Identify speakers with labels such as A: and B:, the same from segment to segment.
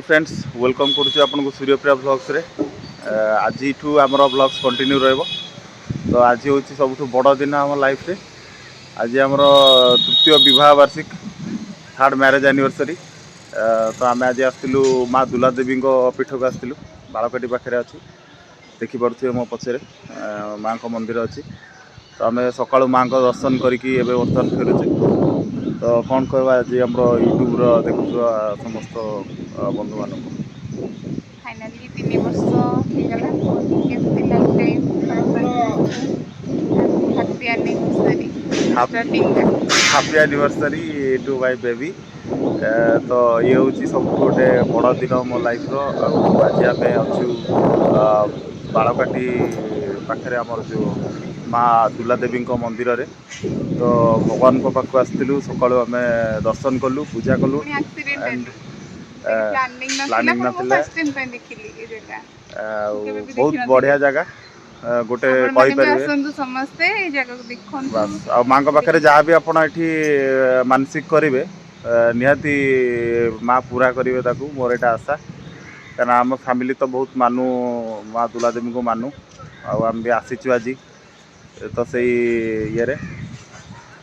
A: Friends welcome करुच्ची आपको सूर्यप्रिया blogs रे आज आमर ब्लॉग्स कंटिन्यू रहिबो। तो आज हूँ सब बड़ दिन आम लाइफ रे। आज आमर तृतीय विवाह वार्षिक थर्ड मैरेज एनिवर्सरी। तो आम आज आसलु माँ दुला देवी पीठ को आसलु बालकाटी पाखे अच्छी देखिपे मो पचर माँ को मंदिर अच्छी। तो आम सका माँ को दर्शन करके बर्तमान फेरुचे। तो कौन कहवा आज आम यूट्यूब देखुवा समस्त बंधु मान
B: फाइनाली 3 वर्ष ହେଇଗଲା କେତେ lifetime happy anniversary starting
A: happy anniversary to my baby. तो ये हूँ सब गोटे बड़ दिन मो लाइफ रो। आज आम अच्छु बालकाटी पाखे आमर जो माँ दुला देवी मंदिर रे। तो भगवान पाखक आसलु सका आम दर्शन कलु पूजा कलु एंड प्लानिंग नथिला बहुत बढ़िया जगह गोटे
B: समस्ते
A: बस आ माँ पाखे जहाँ भी आप मानसिक करेंगे निहाती माँ पूरा करेंगे ताकू मोर यहाँ आशा। क्या आम फैमिली तो बहुत मानू माँ दुला देवी को मानू आम भी आसीचु आज तो से ये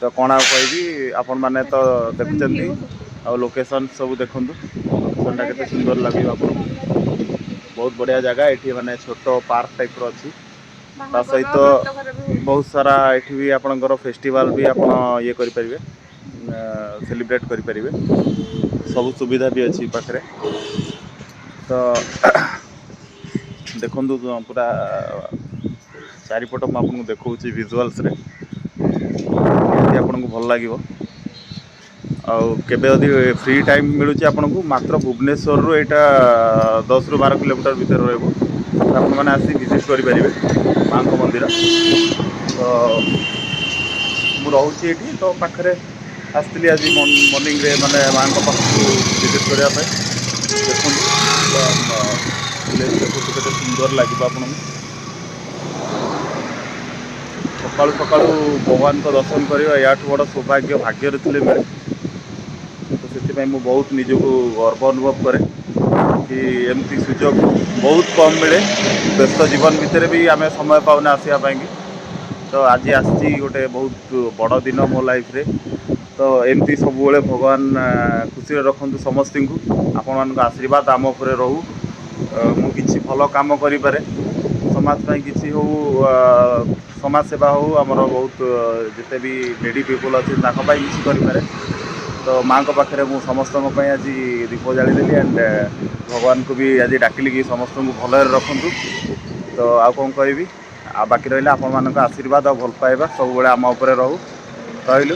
A: तो कौन कहि आपण मैंने तो देखुं आ लोकेशन सब देखु लोकेशनटा केते सुंदर लगे आपको बहुत बढ़िया जगह ये माने छोट पार्क टाइप रो अच्छी ता सहित बहुत सारा ये भी आपणकर फेस्टिवल भी आप ये करें सेलिब्रेट करें सब सुविधा भी अच्छी पाखे। तो देखु पूरा चारिपट मुझे देखा विजुअल्स रे आपको भल लगे। केबे यदि फ्री टाइम मिलूँ आपको मात्र भुवनेश्वर रु यहाँ 10 ରୁ 12 किलोमीटर भितर रही आसी विजिट करेंगे माँ को मंदिर। तो मुझे तो पाखे आसती आज मॉर्निंग रे माने माँ को पाख विजिट करने देखो देखो सुंदर लगे आपको सका सका भगवान को दर्शन करवा या बड़ सौभाग्य भाग्य थे मिले। तो से बहुत निजक गर्व अनुभव करे कि एमती सुजोग बहुत कम मिले व्यस्त जीवन भितर भी आम समय पाने आसवाई। तो आज आसी गोटे बहुत बड़ दिन मो लाइफ रे। तो एमती सब भगवान खुशी रखु समस्त को आपण मान आशीर्वाद आम उपर रहू मु किसी भल कम करें समाज किसी हो समाज सेवा हो आमर बहुत जिते भी लेडी पीपल अच्छे किसी करें। तो माँ को पाखे मुझ समस्त आज दीप जादेली एंड भगवान को भी आज डाकिली कि समस्त को भल रखु। तो आउ कौन कहि आ बाकी रहा आपण मान आशीर्वाद और भल पाइबा सब आम उपर रहू रही।